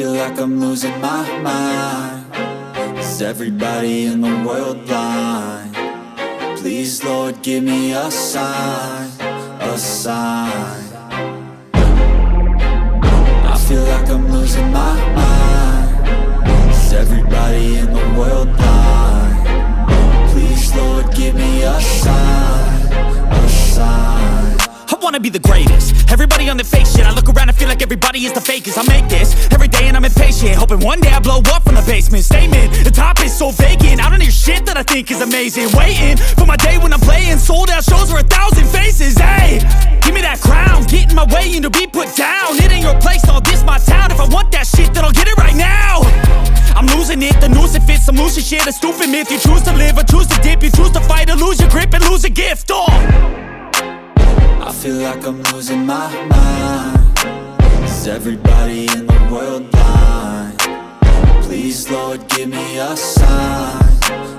feel like I'm losing my mind. Is everybody in the world blind? Please, Lord, give me a sign, a sign. I feel like I'm losing my mind. Is everybody in the world blind? Please, Lord, give me a sign, a sign. I wanna be the greatest. Everybody on the fake shit. I look around and feel like everybody is the fakest. I make this every day and I'm impatient, hoping one day I blow up from the basement. Statement, the top is so vacant. I don't hear shit that I think is amazing. Waiting for my day when I'm playing sold out shows for 1,000 faces. Hey, give me that crown, get in my way and to be put down. It ain't your place, all this my town. If I want that shit, then I'll get it right now. I'm losing it, the noose it fits. I'm losing shit, a stupid myth. You choose to live or choose to dip. You choose to fight or lose your grip and lose a gift. I feel like I'm losing my mind. Is everybody in the world blind? Please, Lord, give me a sign,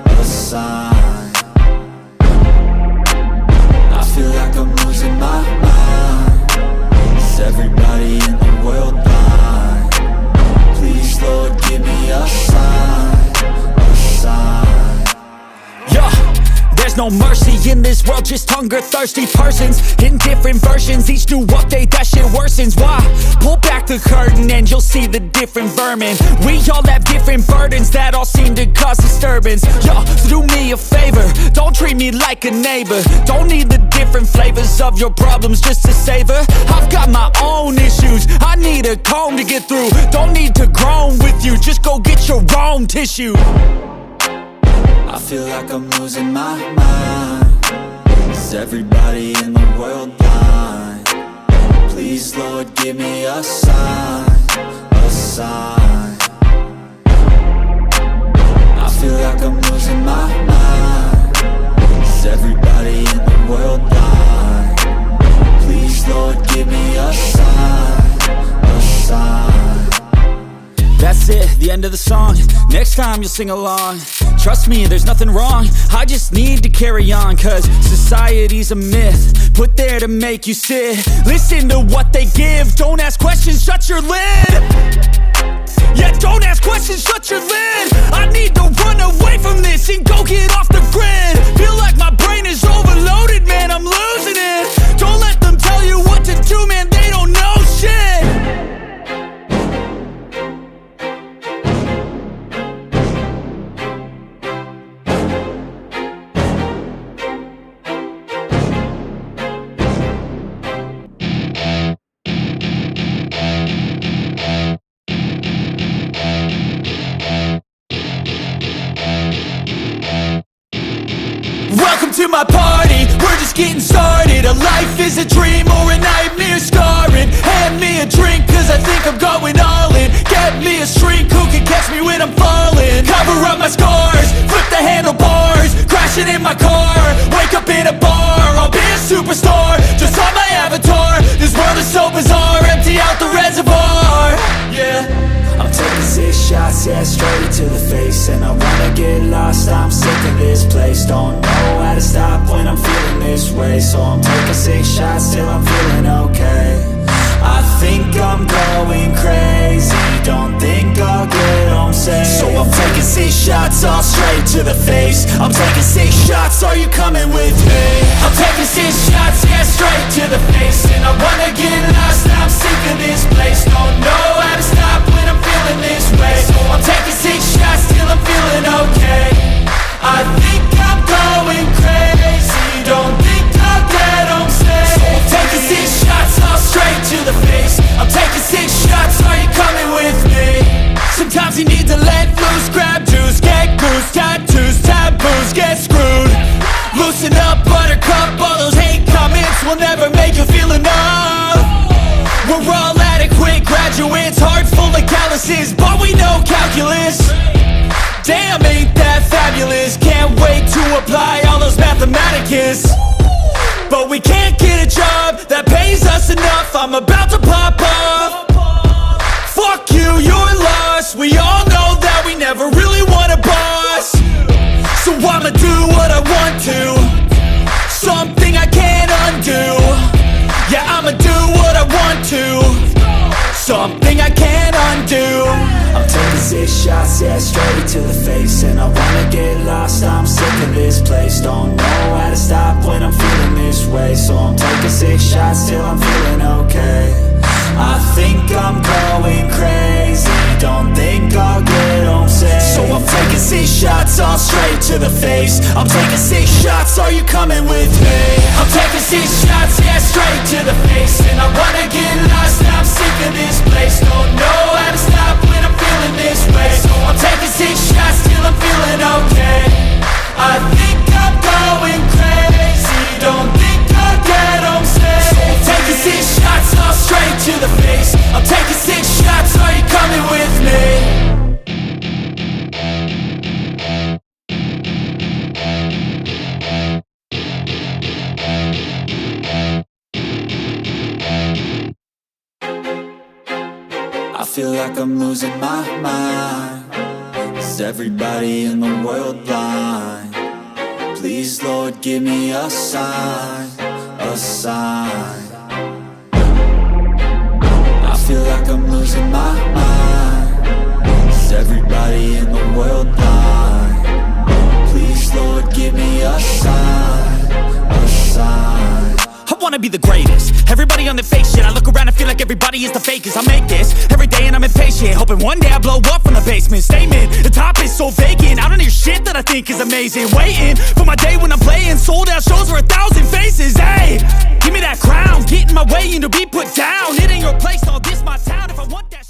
a sign. I feel like I'm losing my mind. Is everybody in the world blind? Please, Lord, give me a sign, a sign. Yeah. There's no mercy in this world, just hunger-thirsty persons in different versions. Each new update, that shit worsens. Why? Pull back the curtain and you'll see the different vermin. We all have different burdens that all seem to cause disturbance. Yo, so do me a favor, don't treat me like a neighbor. Don't need the different flavors of your problems just to savor. I've got my own issues, I need a comb to get through. Don't need to groan with you, just go get your own tissue. I feel like I'm losing my mind. Is everybody in the world blind? Please, Lord, give me a sign, a sign. I feel like I'm losing my mind. Is everybody in the world blind? Please, Lord, give me a sign, a sign. That's it, the end of the song. Next time you'll sing along. Trust me, there's nothing wrong. I just need to carry on, cause society's a myth put there to make you sit. Listen to what they give. Don't ask questions, shut your lid. Yeah, don't ask questions, shut your lid. I need to run away from this and go get off the grid. Feel like my brain is overloaded, man, I'm losing it. Don't let them tell you what to do, man, they don't know shit. To my party, we're just getting started. A life is a dream or a nightmare scarring. Hand me a drink cause I think I'm going all in. Get me a shrink who can catch me when I'm falling. Cover up my scars, flip the handlebars. Crashing in my car, wake up in a bar. I'll be a superstar, just on my avatar. This world is so bizarre, empty out the reservoir. Yeah, I'm taking 6 shots, yeah, straight to the face. And I wanna get lost, I'm sick of this place. Don't know how to stop when I'm feeling this way. So I'm taking 6 shots till I'm feeling okay. I think I'm going crazy, don't think I'll get home safe. So I'm taking 6 shots, all straight to the face. I'm taking 6 shots, are you coming with me? I'm taking 6 shots, yeah, straight to the face. And I wanna get lost, I'm sick of this place. Don't know how to stop when I'm feeling this way. So I'm taking 6 shots till I'm feeling okay. I think I'm going crazy, don't think I'll get home safe. So I'm taking 6 shots, all straight to the face. I'm taking 6 shots, are you coming with me? Sometimes you need to let loose, grab juice, get goose, tattoos, taboos, get screwed. Loosen up, buttercup, all those hate comments will never make you feel enough. We're all adequate graduates, heart full of calluses, but we know calculus. Damn, ain't that fabulous. Can't wait to apply all those mathematicus. But we can't get a job that pays us enough. I'm about to pop off. Fuck you, you're lost. We all know that we never really want a boss. So I'ma do what I want to, something I can't undo. Yeah, I'ma do what I want to, something I can't undo. I'm taking 6 shots, yeah, straight to the face. And I wanna get lost, I'm sick of this place. Don't know how to stop when I'm feeling this way. So I'm taking 6 shots till I'm feeling okay. I think I'm going crazy, don't think I'll get home safe. So I'm taking 6 shots, all straight to the face. I'm taking 6 shots, are you coming with me? I'm taking 6 shots, yeah, straight to the face. And I wanna get lost, I'm sick of this place. Don't know how to stop when I'm feeling this way. So I'm taking 6 shots till I'm feeling okay. I think I'm going crazy, don't think I'll get home safe. So I'm taking 6 shots, all straight to the face. I'm taking 6 shots, are you coming with me? I feel like I'm losing my mind. Is everybody in the world blind? Please, Lord, give me a sign, a sign. I feel like I'm losing my mind. Is everybody in the world blind? Please, Lord, give me a sign, a sign. I wanna be the greatest. Everybody on the fake shit. I look around and feel like everybody is the fakest. I make this every day and I'm impatient, hoping one day I blow up from the basement. Statement, the top is so vacant. I don't hear shit that I think is amazing. Waiting for my day when I'm playing sold out shows for 1,000 faces. Hey, give me that crown, get in my way and to be put down. It ain't your place, all this my town. If I want that